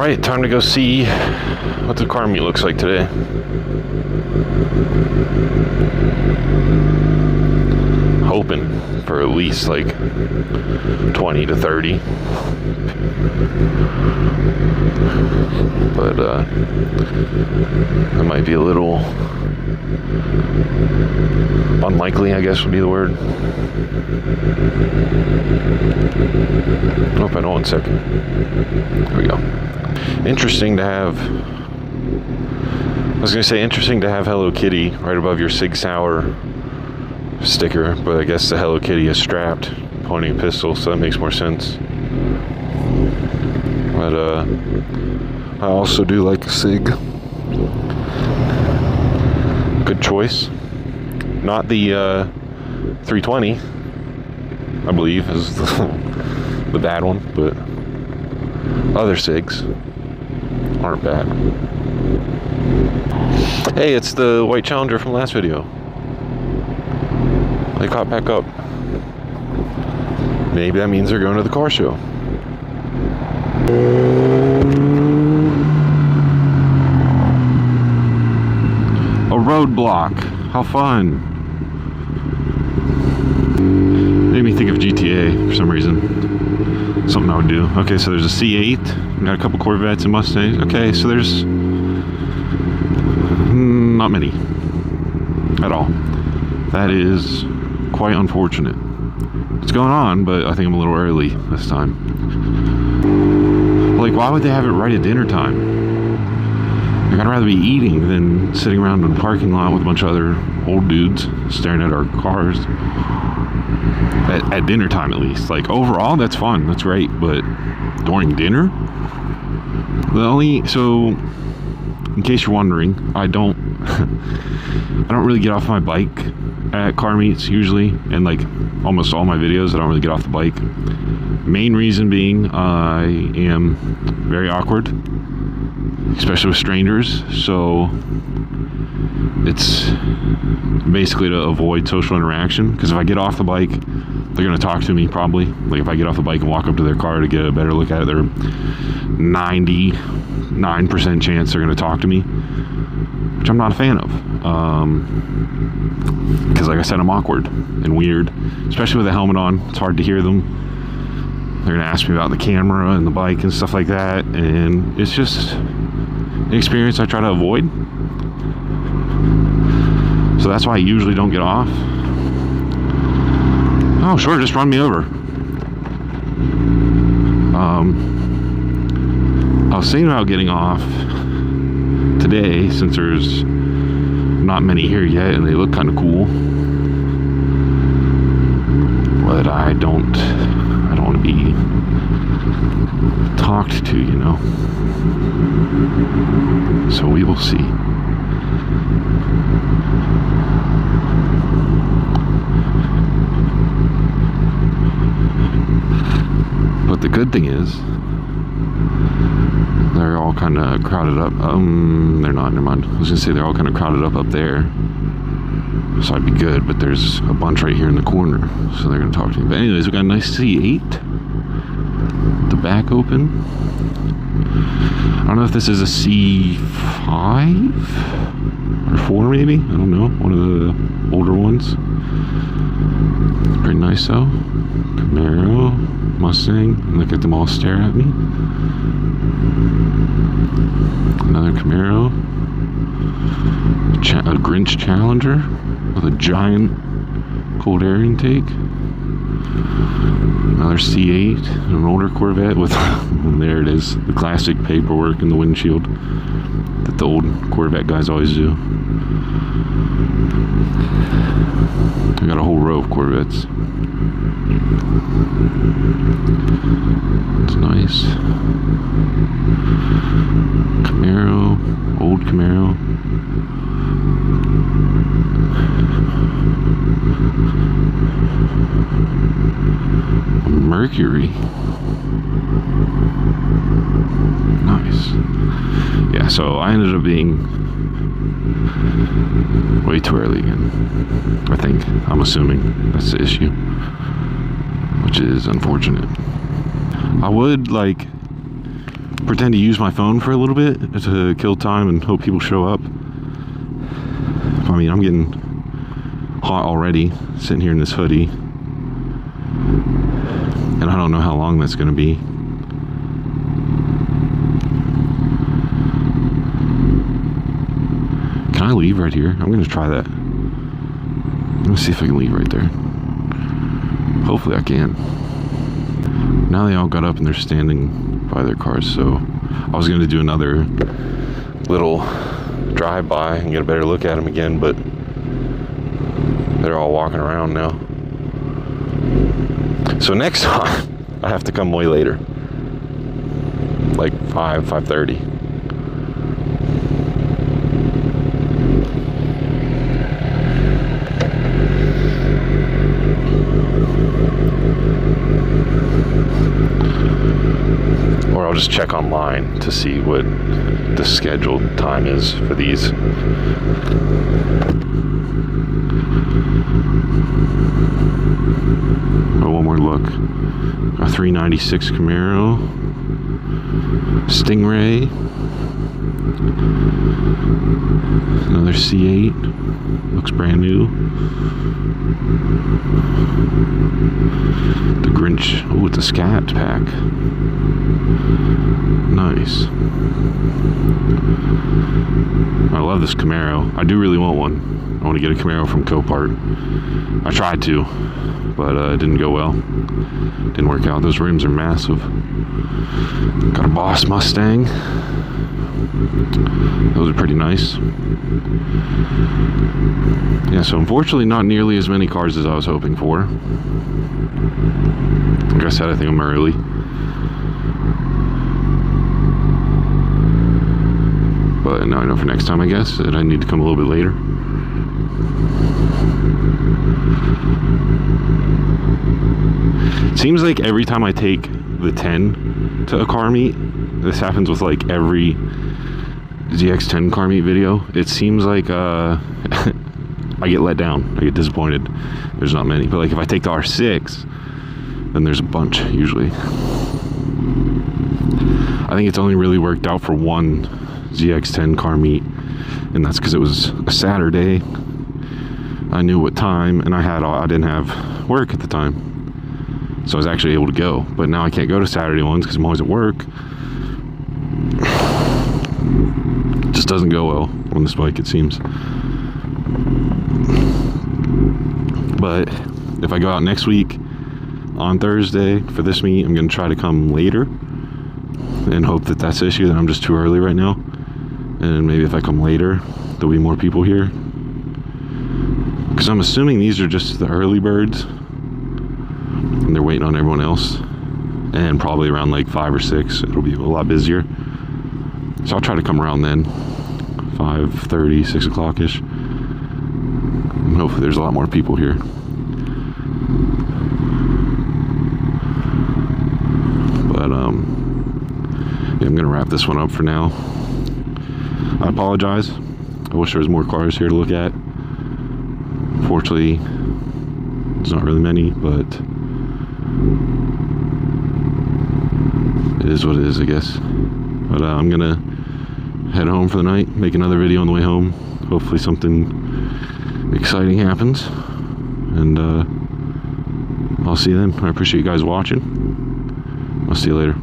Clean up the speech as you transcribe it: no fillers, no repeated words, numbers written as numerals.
Alright, time to go see what the car meet looks like today. Hoping for at least like 20 to 30. But that might be a little unlikely, I guess would be the word. Oh, I know, 1 second. There we go. Interesting to have, I was going to say interesting to have Hello Kitty right above your Sig Sauer sticker, but I guess the Hello Kitty is strapped, pointing a pistol, so that makes more sense. But I also do like Sig. Good choice. Not the 320, I believe, is the bad one, but other Sigs aren't bad. Hey, it's the white Challenger from last video. They caught back up. Maybe that means they're going to the car show. A roadblock. How fun. Made me think of GTA for some reason. Something I would do. Okay, so there's a C8. We got a couple Corvettes and Mustangs. Okay, so there's not many at all. That is quite unfortunate. It's going on, but I think I'm a little early this time. Like, why would they have it right at dinner time? Like, I'd rather be eating than sitting around in a parking lot with a bunch of other old dudes staring at our cars. At dinner time, at least. Like, overall, that's fun. That's great. But during dinner, so, in case you're wondering, I don't really get off my bike at car meets usually, and like almost all my videos I don't really get off the bike. Main reason being I am very awkward, especially with strangers, so it's basically to avoid social interaction, because if I get off the bike they're going to talk to me probably. Like if I get off the bike and walk up to their car to get a better look at it, they're 99% chance they're going to talk to me, which I'm not a fan of, because like I said, I'm awkward and weird, especially with a helmet on. It's hard to hear them. They're gonna ask me about the camera and the bike and stuff like that, and it's just an experience I try to avoid. So that's why I usually don't get off. Oh sure, just run me over. I was thinking about getting off today, since there's not many here yet and they look kind of cool, but I don't want to be talked to, you know, so we will see. But the good thing is they're all kind of crowded up. They're not, never mind. I was gonna say they're all kind of crowded up there, so I'd be good, but there's a bunch right here in the corner, so they're gonna talk to me. But anyways, we got a nice C8, the back open. I don't know if this is a C5 or 4 maybe, I don't know, one of the older ones. Pretty nice though. Camaro, Mustang, look at them all stare at me. Another Camaro, a Grinch Challenger with a giant cold air intake. Another C8, an older Corvette with, there it is, the classic paperwork in the windshield that the old Corvette guys always do. I got a whole row of Corvettes. It's nice. Camaro, old Camaro. A Mercury. Nice. Yeah, so I ended up being way too early again. I think. I'm assuming that's the issue, which is unfortunate. I would like pretend to use my phone for a little bit to kill time and hope people show up. I mean, I'm getting hot already sitting here in this hoodie, and I don't know how long that's going to be. Can I leave right here? I'm going to try that. Let's see if I can leave right there. Hopefully I can. Now they all got up and they're standing by their cars, so I was going to do another little drive-by and get a better look at them again, but they're all walking around now. So next time I have to come way later, like 5:30. Or I'll just check online to see what the scheduled time is for these. Oh, one more look. A 396 Camaro, Stingray, another C8, looks brand new. The Grinch, oh, it's a Scat pack. Nice. I love this Camaro. I do really want one. I want to get a Camaro from Copart. I tried to, but it didn't go well. Didn't work out. Those rims are massive. Got a Boss Mustang. Those are pretty nice. Yeah, so unfortunately not nearly as many cars as I was hoping for. Like I said, I think I'm early. But now I know for next time, I guess, that I need to come a little bit later. It seems like every time I take the 10 to a car meet, this happens with like every ZX10 car meet video, it seems like I get let down. I get disappointed. There's not many. But like if I take the R6, then there's a bunch usually. I think it's only really worked out for one ZX10 car meet, and that's because it was a Saturday. I knew what time, and I didn't have work at the time, so I was actually able to go. But now I can't go to Saturday ones because I'm always at work. It just doesn't go well on this bike, it seems. But if I go out next week on Thursday for this meet, I'm going to try to come later and hope that that's the issue, that I'm just too early right now. And maybe if I come later, there'll be more people here. Because I'm assuming these are just the early birds, and they're waiting on everyone else. And probably around like 5 or 6, it'll be a lot busier. So I'll try to come around then, 5:30, 6 o'clock-ish. And hopefully there's a lot more people here. But yeah, I'm gonna wrap this one up for now. I apologize. I wish there was more cars here to look at. Fortunately, there's not really many, but it is what it is, I guess. But I'm gonna head home for the night, make another video on the way home. Hopefully something exciting happens, and I'll see you then. I appreciate you guys watching. I'll see you later.